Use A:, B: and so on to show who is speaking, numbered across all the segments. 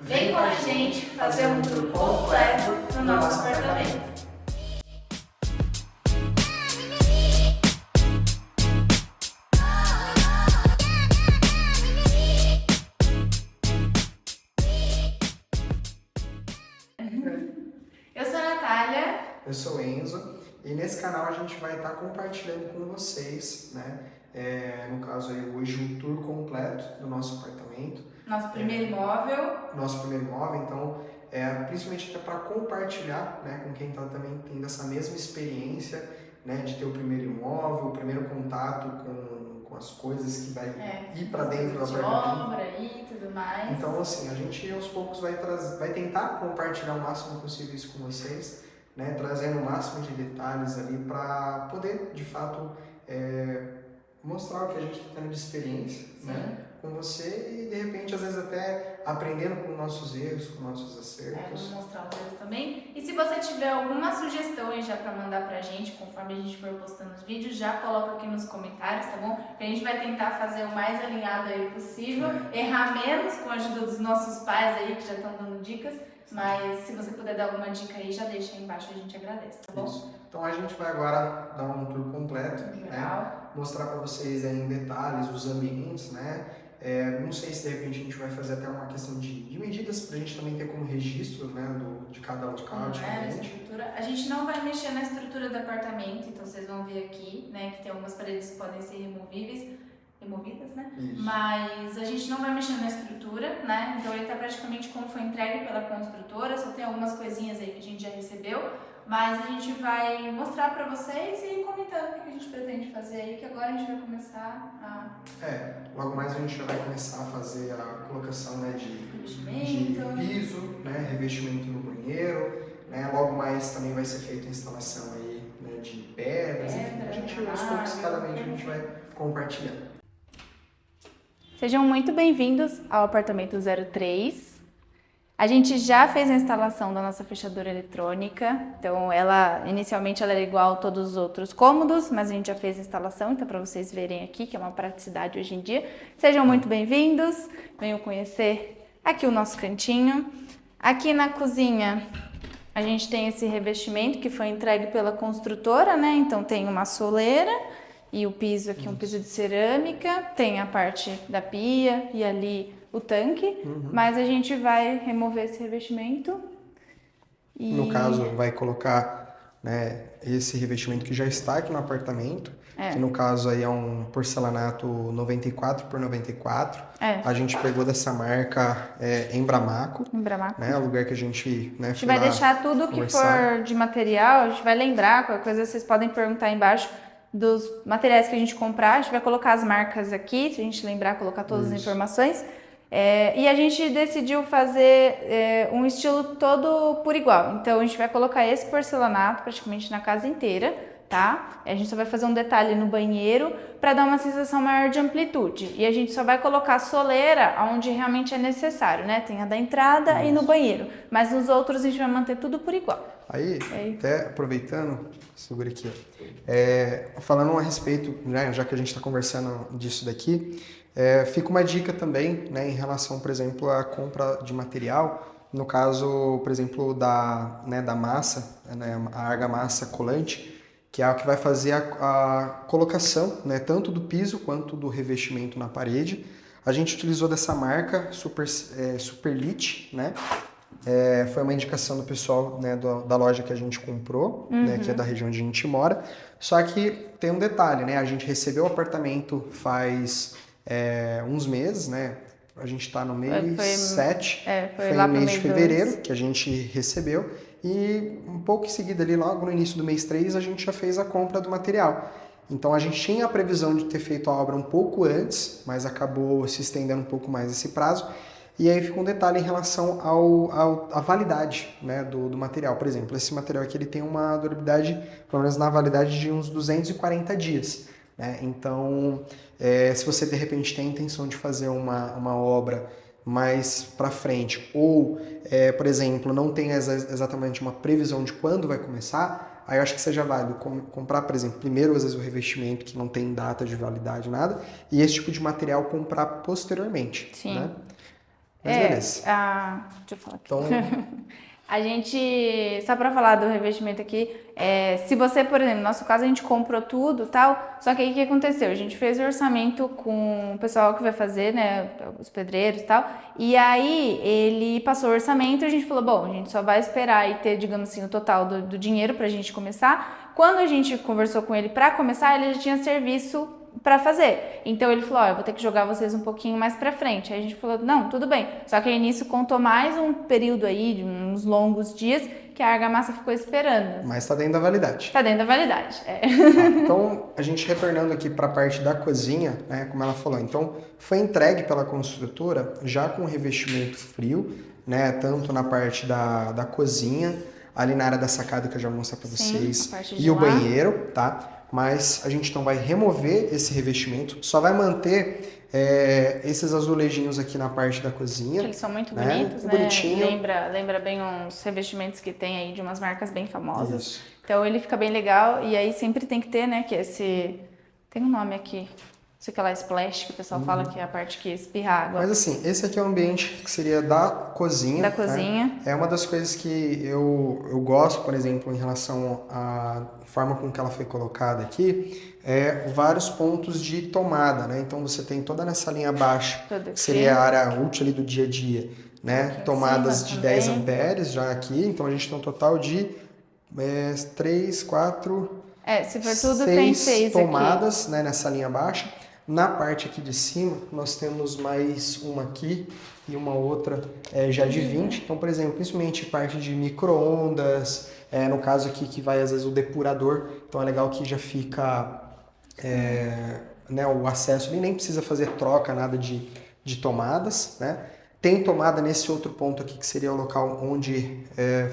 A: Vem com a gente fazer um tour completo no nosso apartamento. Eu sou a Natália.
B: Eu sou o Enzo e nesse canal a gente vai estar compartilhando com vocês, né? No caso aí hoje o tour completo do nosso apartamento.
A: Nosso primeiro imóvel.
B: Nosso primeiro imóvel, então principalmente até para compartilhar, né, com quem está também tendo essa mesma experiência, né, de ter o primeiro imóvel, o primeiro contato com as coisas que vai ir para dentro do apartamento.
A: Obra e tudo mais.
B: Então assim, a gente aos poucos vai tentar compartilhar o máximo possível isso com vocês, né, trazendo o máximo de detalhes ali para poder, de fato, mostrar o que a gente está tendo de experiência, né, com você e, de repente, às vezes até aprendendo com nossos erros, com nossos acertos.
A: Vamos mostrar os erros também. E se você tiver alguma sugestão aí já para mandar pra gente, conforme a gente for postando os vídeos, já coloca aqui nos comentários, tá bom? Que a gente vai tentar fazer o mais alinhado aí possível, errar menos com a ajuda dos nossos pais aí que já estão dando dicas. Mas se você puder dar alguma dica aí, já deixa aí embaixo, a gente agradece, tá bom?
B: Isso. Então a gente vai agora dar um tour completo, né? Mostrar para vocês aí em detalhes os ambientes, né? Não sei se de repente a gente vai fazer até uma questão de medidas para a gente também ter como registro, né, de cada ambiente.
A: A gente não vai mexer na estrutura do apartamento, então vocês vão ver aqui, né, que tem algumas paredes que podem ser removidas, né?
B: Isso.
A: Mas a gente não vai mexer na estrutura, né? Então ele tá praticamente como foi entregue pela construtora, só tem algumas coisinhas aí que a gente já recebeu, mas a gente vai mostrar pra vocês e ir comentando o que a gente pretende fazer aí, que agora a gente vai começar
B: logo mais a gente já vai começar a fazer a colocação, né, de piso, né, revestimento no banheiro, né? Logo mais também vai ser feita a instalação aí, né, de pedras, enfim, a gente aos poucos, cada vez a gente vai compartilhando.
A: Sejam muito bem-vindos ao apartamento 03. A gente já fez a instalação da nossa fechadura eletrônica, então inicialmente ela era igual a todos os outros cômodos, mas a gente já fez a instalação, então para vocês verem aqui, que é uma praticidade hoje em dia. Sejam muito bem-vindos, venham conhecer aqui o nosso cantinho. Aqui na cozinha a gente tem esse revestimento que foi entregue pela construtora, né? Então tem uma soleira e o piso aqui, um piso de cerâmica, tem a parte da pia e ali o tanque, mas a gente vai remover esse revestimento.
B: No caso, vai colocar, né, esse revestimento que já está aqui no apartamento, que no caso aí é um porcelanato 94 por 94. A gente pegou dessa marca Embramaco, né, o lugar que a gente, né,
A: a gente vai deixar tudo que for de material, a gente vai lembrar, qualquer coisa vocês podem perguntar aí embaixo dos materiais que a gente comprar, a gente vai colocar as marcas aqui, se a gente lembrar, colocar todas as informações. E a gente decidiu fazer um estilo todo por igual. Então a gente vai colocar esse porcelanato praticamente na casa inteira, tá? A gente só vai fazer um detalhe no banheiro para dar uma sensação maior de amplitude. E a gente só vai colocar soleira onde realmente é necessário, né? Tem a da entrada e no banheiro. Mas nos outros a gente vai manter tudo por igual.
B: Aí, até aproveitando, segura aqui, falando a respeito, né, já que a gente está conversando disso daqui, fica uma dica também, né, em relação, por exemplo, à compra de material, no caso, por exemplo, da massa, né, a argamassa colante, que é a que vai fazer a colocação, né, tanto do piso quanto do revestimento na parede. A gente utilizou dessa marca Superlit, né? Foi uma indicação do pessoal, né, da loja que a gente comprou, né, que é da região onde a gente mora. Só que tem um detalhe, né? A gente recebeu o apartamento faz uns meses, né? A gente está no mês 7, foi no mês de fevereiro que a gente recebeu. E um pouco em seguida, ali, logo no início do mês 3, a gente já fez a compra do material. Então a gente tinha a previsão de ter feito a obra um pouco antes, mas acabou se estendendo um pouco mais esse prazo. E aí fica um detalhe em relação à validade, né, do material. Por exemplo, esse material aqui ele tem uma durabilidade, pelo menos na validade, de uns 240 dias. Né? Então, se você de repente tem a intenção de fazer uma obra mais para frente, ou, por exemplo, não tem exatamente uma previsão de quando vai começar, aí eu acho que seja válido comprar, por exemplo, primeiro às vezes o revestimento que não tem data de validade, nada, e esse tipo de material comprar posteriormente.
A: Sim.
B: Né? Mas beleza.
A: Deixa eu falar aqui.
B: Então,
A: A gente, só para falar do revestimento aqui, se você, por exemplo, no nosso caso a gente comprou tudo e tal, só que aí o que aconteceu? A gente fez o orçamento com o pessoal que vai fazer, né, os pedreiros e tal, e aí ele passou o orçamento e a gente falou, bom, a gente só vai esperar e ter, digamos assim, o total do dinheiro pra gente começar. Quando a gente conversou com ele para começar, ele já tinha serviço para fazer. Então ele falou, eu vou ter que jogar vocês um pouquinho mais para frente. Aí a gente falou, não, tudo bem. Só que aí nisso contou mais um período aí, de uns longos dias, que a argamassa ficou esperando.
B: mas tá dentro da validade.
A: Tá dentro da validade,
B: Então, a gente retornando aqui para a parte da cozinha, né, como ela falou, então foi entregue pela construtora já com revestimento frio, né, tanto na parte da cozinha, ali na área da sacada que eu já vou mostrar para vocês, e o banheiro, tá? Mas a gente então vai remover esse revestimento, só vai manter esses azulejinhos aqui na parte da cozinha.
A: Eles são muito
B: né?
A: bonitos, né?
B: Bonitinho.
A: Lembra bem uns revestimentos que tem aí de umas marcas bem famosas.
B: Isso.
A: Então ele fica bem legal e aí sempre tem que ter, né, que tem um nome aqui, sei lá, splash, que o pessoal fala que é a parte que espirra água.
B: Mas assim, esse aqui é o ambiente que seria da cozinha.
A: Da cozinha.
B: Né? É uma das coisas que eu gosto, por exemplo, em relação à forma com que ela foi colocada aqui, vários pontos de tomada, né? Então você tem toda nessa linha baixa, que seria a área útil ali do dia a dia, né? Tomadas de 10 amperes já aqui, então a gente tem um total de 3, 4,
A: se for tudo, tem 6
B: tomadas,
A: aqui.
B: Né, nessa linha baixa. Na parte aqui de cima, nós temos mais uma aqui e uma outra já de 20. Então, por exemplo, principalmente parte de micro-ondas, no caso aqui que vai às vezes o depurador, então é legal que já fica né, o acesso ali, nem precisa fazer troca, nada de tomadas, né? Tem tomada nesse outro ponto aqui, que seria o local onde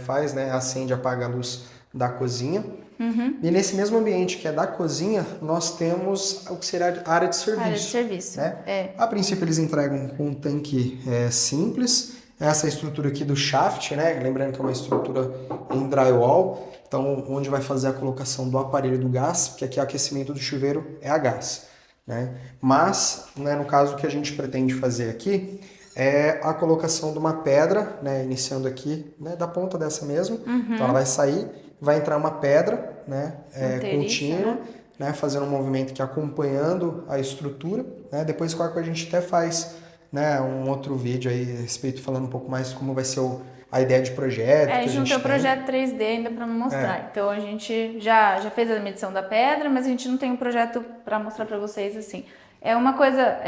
B: faz, né, acende e apaga a luz da cozinha.
A: Uhum.
B: E nesse mesmo ambiente que é da cozinha, nós temos o que seria a área de serviço.
A: Área de serviço,
B: né? A princípio eles entregam com um tanque simples, essa estrutura aqui do shaft, né? Lembrando que é uma estrutura em drywall, então onde vai fazer a colocação do aparelho do gás, porque aqui o aquecimento do chuveiro é a gás. Né? Mas, né, no caso, o que a gente pretende fazer aqui é a colocação de uma pedra, né, iniciando aqui, né, da ponta dessa mesmo.
A: Uhum.
B: Então ela vai sair, vai entrar uma pedra, né, contínua, né, fazendo um movimento que acompanhando a estrutura. Né, depois a gente até faz, né, um outro vídeo aí a respeito, falando um pouco mais como vai ser a ideia de projeto.
A: A gente não tem o projeto 3D ainda para mostrar. Então a gente já fez a medição da pedra, mas a gente não tem um projeto para mostrar para vocês assim. É uma coisa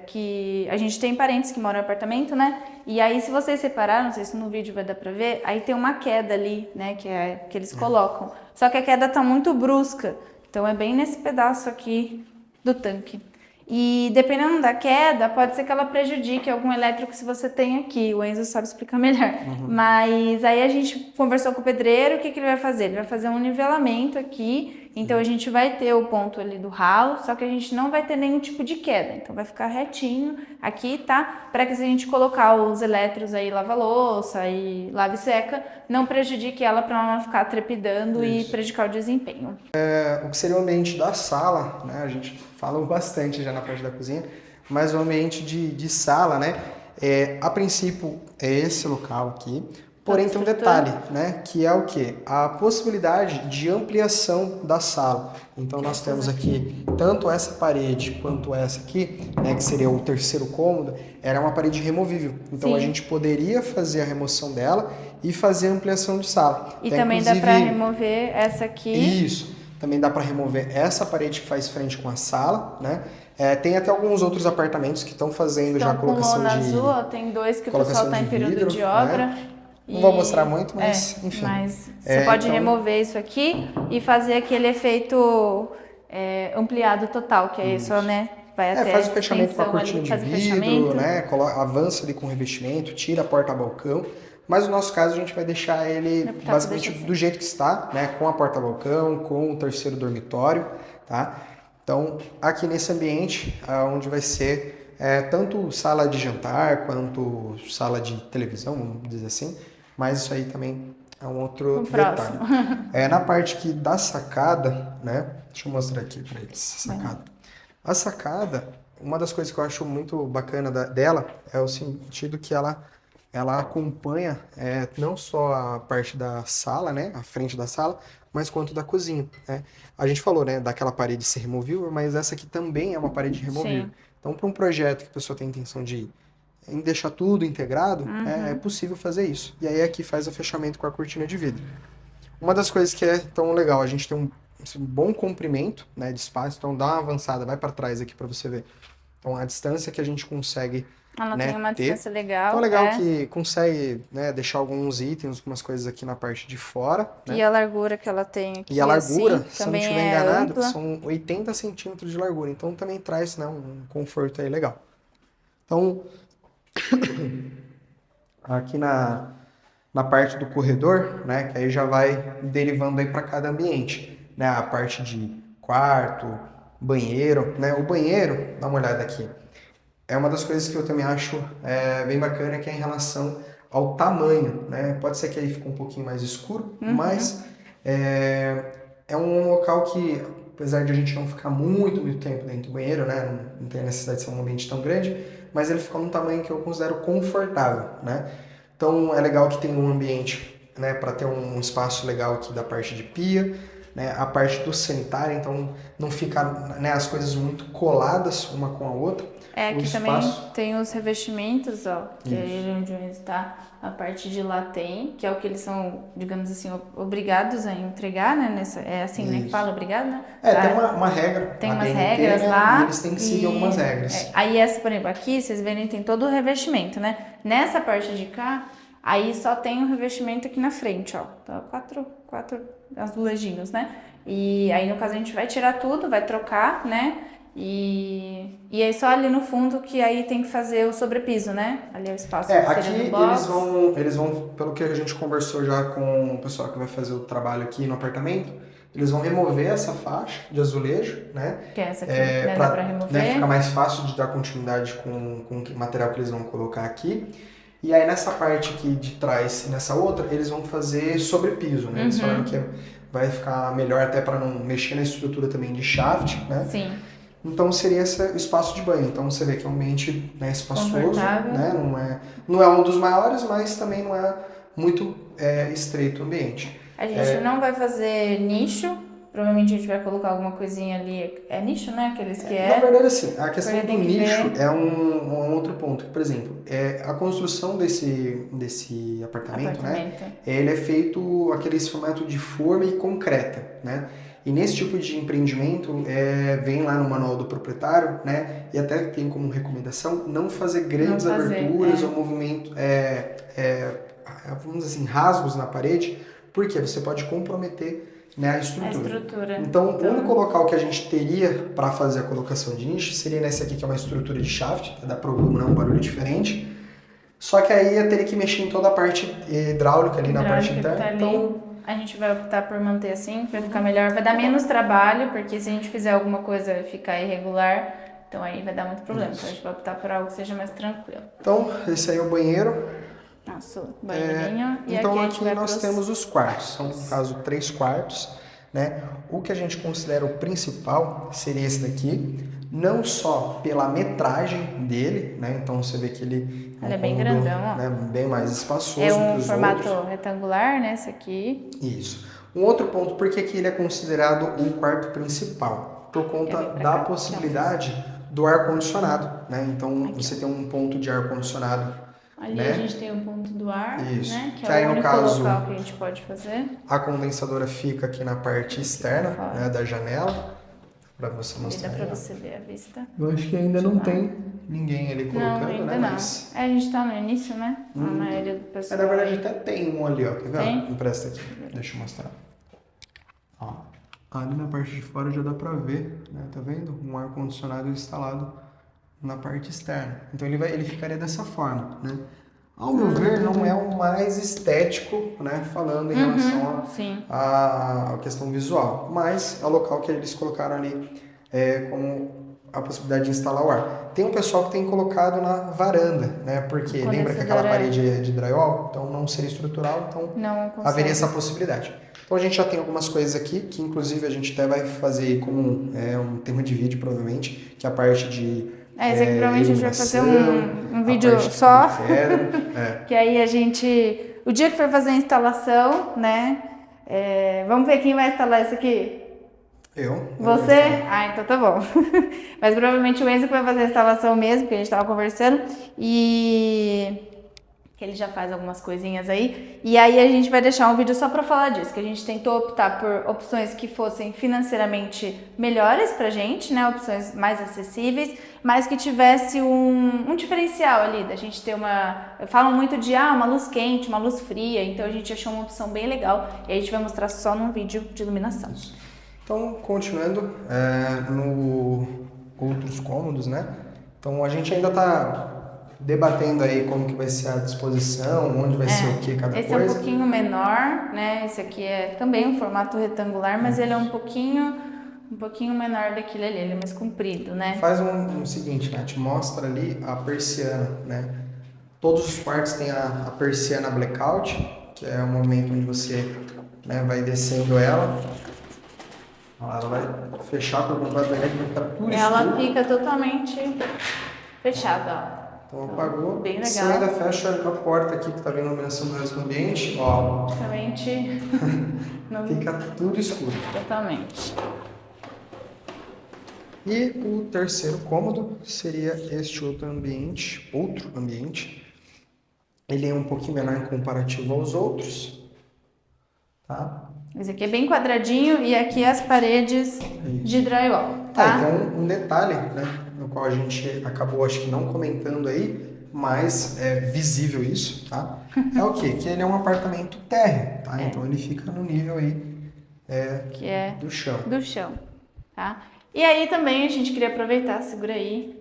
A: que a gente tem parentes que moram em apartamento, né? E aí, se vocês separaram, não sei se no vídeo vai dar pra ver, aí tem uma queda ali, né? Que eles colocam. Só que a queda tá muito brusca. Então, é bem nesse pedaço aqui do tanque. E dependendo da queda, pode ser que ela prejudique algum elétrico se você tem aqui. O Enzo sabe explicar melhor. Uhum. Mas aí a gente conversou com o pedreiro, o que ele vai fazer? Ele vai fazer um nivelamento aqui. Então a gente vai ter o ponto ali do ralo, só que a gente não vai ter nenhum tipo de queda. Então vai ficar retinho aqui, tá? Para que se a gente colocar os elétrons aí, lava-louça e lave seca, não prejudique ela para ela não ficar trepidando e prejudicar o desempenho.
B: O que seria o ambiente da sala, né? A gente fala bastante já na parte da cozinha, mas o ambiente de sala, né? A princípio é esse local aqui. Porém, tem um detalhe, né? Que é o quê? A possibilidade de ampliação da sala. Então, nós temos aqui tanto essa parede quanto essa aqui, né? Que seria o terceiro cômodo, era uma parede removível. Então, a gente poderia fazer a remoção dela e fazer a ampliação de sala.
A: E também dá para remover essa aqui.
B: Isso. Também dá para remover essa parede que faz frente com a sala, né? Tem até alguns outros apartamentos que estão fazendo já a colocação
A: com lona azul, tem 2 que o pessoal está em período de obra.
B: Né? Não vou mostrar muito, mas enfim.
A: Mas você pode remover isso aqui e fazer aquele efeito ampliado total, que é isso, né? Vai até
B: faz o fechamento com a cortina de vidro, né? Avança ali com o revestimento, tira a porta-balcão. Mas no nosso caso a gente vai deixar ele basicamente do jeito que está, né? Com a porta-balcão, com o terceiro dormitório, tá? Então, aqui nesse ambiente, onde vai ser tanto sala de jantar quanto sala de televisão, vamos dizer assim, mas isso aí também é um outro detalhe. Na parte aqui da sacada, né? Deixa eu mostrar aqui para eles a sacada. A sacada, uma das coisas que eu acho muito bacana dela é o sentido que ela acompanha não só a parte da sala, né, a frente da sala, mas quanto da cozinha, né? A gente falou, né, daquela parede ser removível, mas essa aqui também é uma parede removível.
A: Sim.
B: Então, para um projeto que a pessoa tem intenção de em deixar tudo integrado, é possível fazer isso. E aí aqui faz o fechamento com a cortina de vidro. Uma das coisas que é tão legal, a gente tem um bom comprimento, né, de espaço, então dá uma avançada, vai para trás aqui para você ver. Então a distância que a gente consegue,
A: Ela
B: né,
A: tem uma
B: ter.
A: distância legal.
B: Então é legal que consegue, né, deixar alguns itens, algumas coisas aqui na parte de fora, né?
A: E a largura que ela tem aqui,
B: E a largura,
A: assim,
B: se eu não
A: também
B: estiver
A: é
B: enganado,
A: ampla.
B: são 80 centímetros de largura. Então também traz, né, um conforto aí legal. Então, aqui na parte do corredor, né, que aí já vai derivando aí para cada ambiente, né, a parte de quarto, banheiro, né, o banheiro, dá uma olhada aqui, é uma das coisas que eu também acho bem bacana, que é em relação ao tamanho, né, pode ser que aí fique um pouquinho mais escuro, mas é um local que, apesar de a gente não ficar muito tempo dentro do banheiro, né, não tem a necessidade de ser um ambiente tão grande, mas ele fica num tamanho que eu considero confortável, né. Então é legal que tem um ambiente, né, para ter um espaço legal aqui da parte de pia, né, a parte do sanitário, então não fica, né, as coisas muito coladas uma com a outra.
A: Aqui também tem os revestimentos, ó, que é onde está a parte de lá tem, que é o que eles são, digamos assim, obrigados a entregar, né? É assim, né? Que fala obrigado, né?
B: Tem uma regra.
A: Tem umas
B: BNT,
A: regras
B: né,
A: lá.
B: E eles têm que seguir algumas regras.
A: Aí essa, por exemplo, aqui, vocês verem, tem todo o revestimento, né? Nessa parte de cá, aí só tem o revestimento aqui na frente, ó. Então, quatro azulejinhos, né? E aí, no caso, a gente vai tirar tudo, vai trocar, né? E aí só ali no fundo que aí tem que fazer o sobrepiso, né? Ali é o espaço que
B: aqui
A: seria do box.
B: eles vão, pelo que a gente conversou já com o pessoal que vai fazer o trabalho aqui no apartamento, eles vão remover essa faixa de azulejo, né?
A: Que é essa aqui, né? Dá pra remover.
B: Né, fica mais fácil de dar continuidade com o material que eles vão colocar aqui. E aí nessa parte aqui de trás e nessa outra, eles vão fazer sobrepiso, né? Eles falaram que vai ficar melhor até para não mexer na estrutura também de shaft, né?
A: Sim.
B: Então seria esse espaço de banho. Então você vê que é um ambiente, né, espaçoso, né? Não é um dos maiores, mas também não é muito estreito o ambiente.
A: A gente não vai fazer nicho. Provavelmente a gente vai colocar alguma coisinha ali. É nicho, né? Aqueles que
B: Na verdade, assim, a questão do nicho é um outro ponto. Por exemplo, a construção desse apartamento, né? Ele é feito aquele formato de forma e concreta, né? E nesse tipo de empreendimento, vem lá no manual do proprietário, né? E até tem como recomendação não fazer grandes aberturas ou movimento, vamos dizer assim, rasgos na parede, porque você pode comprometer, né, a estrutura. Então, o único local que a gente teria para fazer a colocação de nicho seria nesse aqui, que é uma estrutura de shaft, dá para ouvir um barulho diferente. Só que aí eu teria que mexer em toda a parte hidráulica ali na parte interna. Então,
A: a gente vai optar por manter assim, vai ficar melhor, vai dar menos trabalho, porque se a gente fizer alguma coisa ficar irregular, então aí vai dar muito problema. Então a gente vai optar por algo que seja mais tranquilo.
B: Então, esse aí é o banheiro.
A: Nosso banheirinho. E
B: então
A: aqui
B: nós temos os quartos, são no caso 3 quartos, né? O que a gente considera o principal seria esse daqui, não só pela metragem dele, né? Então você vê que ele
A: é bem grandão, ó.
B: Né? Bem mais espaçoso.
A: É um formato retangular, né? Esse aqui.
B: Isso. Um outro ponto, porque aqui ele é considerado um quarto principal, por conta da possibilidade do ar-condicionado, né? Então você tem um ponto de ar-condicionado.
A: Ali a gente tem um ponto do ar,
B: isso,
A: né? Que
B: aí,
A: é o único
B: caso,
A: local que a gente pode fazer.
B: A condensadora fica aqui na parte externa, né, da janela, para você mostrar.
A: E dá para você ver a vista.
B: Eu acho que ainda não tem ninguém ali colocando,
A: ainda
B: né?
A: Não.
B: Mas...
A: a gente tá no início, né? A maioria do pessoal.
B: Na verdade até tem um ali, ó. Quer ver?
A: Tem?
B: Empresta aqui, deixa eu mostrar. Ó, ali na parte de fora já dá pra ver, né? Tá vendo? Um ar-condicionado instalado na parte externa. Então ele ficaria dessa forma, né? Ao meu ver, não é o mais estético, né? Falando em relação à questão visual. Mas é o local que eles colocaram ali como a possibilidade de instalar o ar. Tem um pessoal que tem colocado na varanda, né? Porque lembra que aquela parede é de drywall? Então não seria estrutural, então haveria essa possibilidade. Então a gente já tem algumas coisas aqui, que inclusive a gente até vai fazer como um tema de vídeo, provavelmente, que é a parte de
A: Esse aqui provavelmente a gente vai fazer um vídeo
B: parte
A: só,
B: que eu quero.
A: que aí a gente, o dia que for fazer a instalação, né, vamos ver quem vai instalar isso aqui?
B: Eu.
A: Você? Ah, então tá bom. Mas provavelmente o Enzo que vai fazer a instalação mesmo, que a gente tava conversando, e que ele já faz algumas coisinhas aí. E aí a gente vai deixar um vídeo só para falar disso, que a gente tentou optar por opções que fossem financeiramente melhores pra gente, né? Opções mais acessíveis, mas que tivesse um diferencial ali, da gente ter falam muito de uma luz quente, uma luz fria, então a gente achou uma opção bem legal e a gente vai mostrar só num vídeo de iluminação.
B: Então, continuando, no outros cômodos, né? Então a gente ainda está debatendo aí como que vai ser a disposição, onde vai ser o que cada
A: esse
B: coisa.
A: Esse é um pouquinho menor, né? Esse aqui é também um formato retangular, mas ele é um pouquinho menor daquele ali, ele é mais comprido, né?
B: Faz um seguinte, né? Te mostra ali a persiana, né? Todos os quartos têm a persiana blackout, que é o momento onde você, né, vai descendo ela. Ela vai fechar por completamente, vai ficar tudo escuro.
A: Ela fica totalmente fechada, ó.
B: Então apagou.
A: Bem legal.
B: Você ainda fecha a porta aqui que está vendo a iluminação do resto do ambiente, ó.
A: Totalmente.
B: Fica tudo escuro.
A: Totalmente.
B: E o terceiro cômodo seria este outro ambiente. Ele é um pouquinho menor em comparativo aos outros, tá?
A: Esse aqui é bem quadradinho e aqui as paredes de drywall, tá?
B: Então um detalhe, né, no qual a gente acabou, acho que não comentando aí, mas é visível isso, tá? É o quê? Que ele é um apartamento térreo, tá? Então ele fica no nível aí do chão.
A: Do chão, tá? E aí também a gente queria aproveitar, segura aí.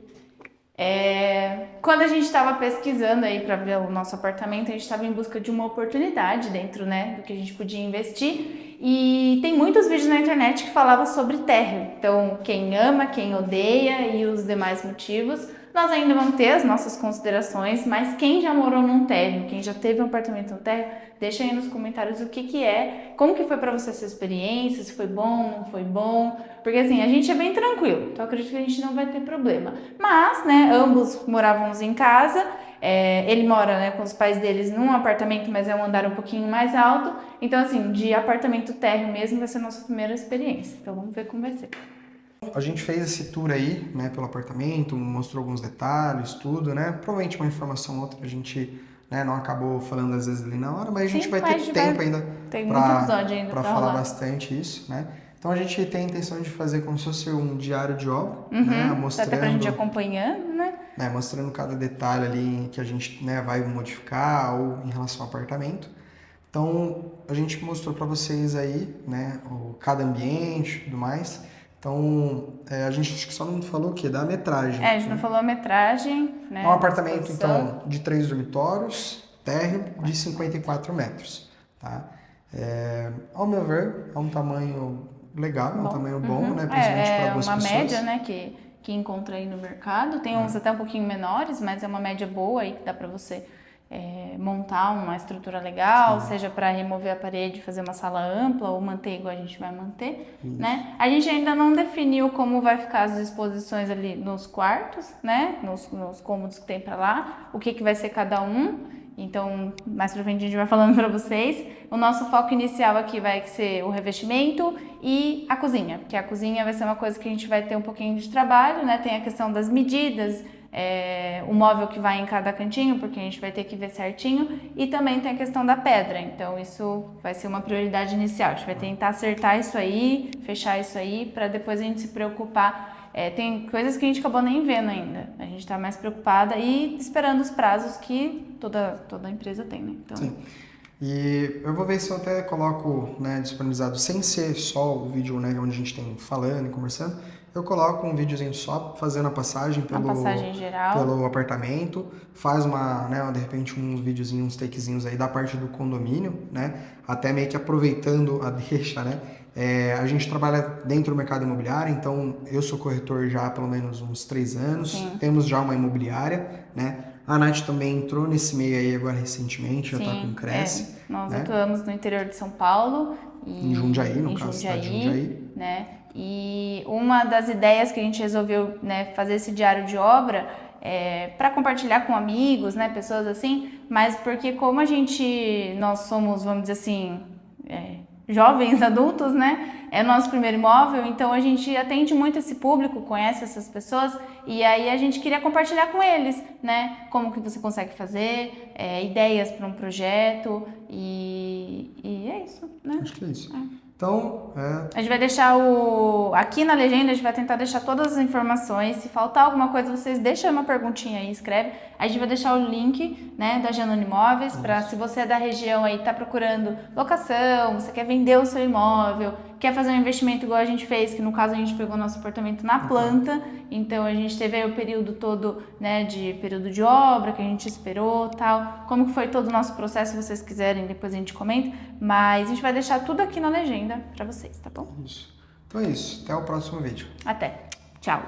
A: Quando a gente estava pesquisando aí para ver o nosso apartamento, a gente estava em busca de uma oportunidade dentro, né, do que a gente podia investir. E tem muitos vídeos na internet que falavam sobre térreo. Então, quem ama, quem odeia e os demais motivos. Nós ainda vamos ter as nossas considerações, mas quem já morou num térreo, quem já teve um apartamento no térreo, deixa aí nos comentários o que é, como que foi pra você essa experiência, se foi bom, não foi bom, porque assim, a gente é bem tranquilo, então eu acredito que a gente não vai ter problema. Mas, né, ambos morávamos em casa, ele mora, né, com os pais deles num apartamento, mas é um andar um pouquinho mais alto, então assim, de apartamento térreo mesmo vai ser a nossa primeira experiência, então vamos ver como vai ser.
B: A gente fez esse tour aí, né, pelo apartamento, mostrou alguns detalhes, tudo, né? Provavelmente uma informação ou outra a gente, né, não acabou falando às vezes ali na hora, mas a gente vai ter tempo ainda para falar bastante isso, né? Então a gente tem a intenção de fazer como se fosse um diário de obra, né, mostrando
A: até pra gente acompanhando, né?
B: Mostrando cada detalhe ali que a gente, né, vai modificar ou em relação ao apartamento. Então a gente mostrou para vocês aí, né, cada ambiente e tudo mais. Então, a gente acho que só não falou o quê? Da metragem.
A: A gente não falou a metragem, né?
B: É um apartamento, então, de 3 dormitórios, térreo, de 54 metros, tá? Ao meu ver, é um tamanho legal, é um tamanho bom, né? Principalmente para duas pessoas.
A: É uma média, né, que encontra aí no mercado. Tem uns até um pouquinho menores, mas é uma média boa aí que dá para você montar uma estrutura legal, seja para remover a parede, fazer uma sala ampla ou manter igual a gente vai manter, né? A gente ainda não definiu como vai ficar as disposições ali nos quartos, né? Nos cômodos que tem para lá, o que vai ser cada um. Então, mais pra frente a gente vai falando para vocês. O nosso foco inicial aqui vai ser o revestimento e a cozinha, porque a cozinha vai ser uma coisa que a gente vai ter um pouquinho de trabalho, né? Tem a questão das medidas, o móvel que vai em cada cantinho, porque a gente vai ter que ver certinho, e também tem a questão da pedra, então isso vai ser uma prioridade inicial. A gente vai tentar acertar isso aí, fechar isso aí, para depois a gente se preocupar. Tem coisas que a gente acabou nem vendo ainda, a gente está mais preocupada e esperando os prazos que toda empresa tem, né? Então...
B: Sim. E eu vou ver se eu até coloco, né, disponibilizado, sem ser só o vídeo, né, onde a gente tem falando e conversando, eu coloco um videozinho só fazendo a passagem pelo apartamento, faz de repente uns videozinhos, uns takezinhos aí da parte do condomínio, né, até meio que aproveitando a deixa, né. A gente trabalha dentro do mercado imobiliário, então eu sou corretor já há pelo menos uns 3 anos,
A: Sim.
B: Temos já uma imobiliária, né. A Nath também entrou nesse meio aí agora recentemente, já está com Cresce.
A: Nós atuamos no interior de São Paulo.
B: Em Jundiaí, no caso,
A: Jundiaí,
B: de Jundiaí.
A: Né? E uma das ideias que a gente resolveu, né, fazer esse diário de obra para compartilhar com amigos, né, pessoas assim, mas porque como nós somos, vamos dizer assim, jovens adultos, né, é o nosso primeiro imóvel, então a gente atende muito esse público, conhece essas pessoas e aí a gente queria compartilhar com eles, né, como que você consegue fazer, ideias para um projeto e é isso, né?
B: Acho que é isso. Então,
A: A gente vai deixar aqui na legenda, a gente vai tentar deixar todas as informações. Se faltar alguma coisa, vocês deixam uma perguntinha aí, escreve. A gente vai deixar o link, né, da Janone Imóveis, para se você é da região aí, tá procurando locação, você quer vender o seu imóvel, quer fazer um investimento igual a gente fez, que no caso a gente pegou nosso apartamento na planta, então a gente teve aí o período todo, né, de período de obra, que a gente esperou, tal. Como que foi todo o nosso processo, se vocês quiserem, depois a gente comenta, mas a gente vai deixar tudo aqui na legenda para vocês, tá bom?
B: isso. Então é isso. Até o próximo vídeo.
A: Até. Tchau.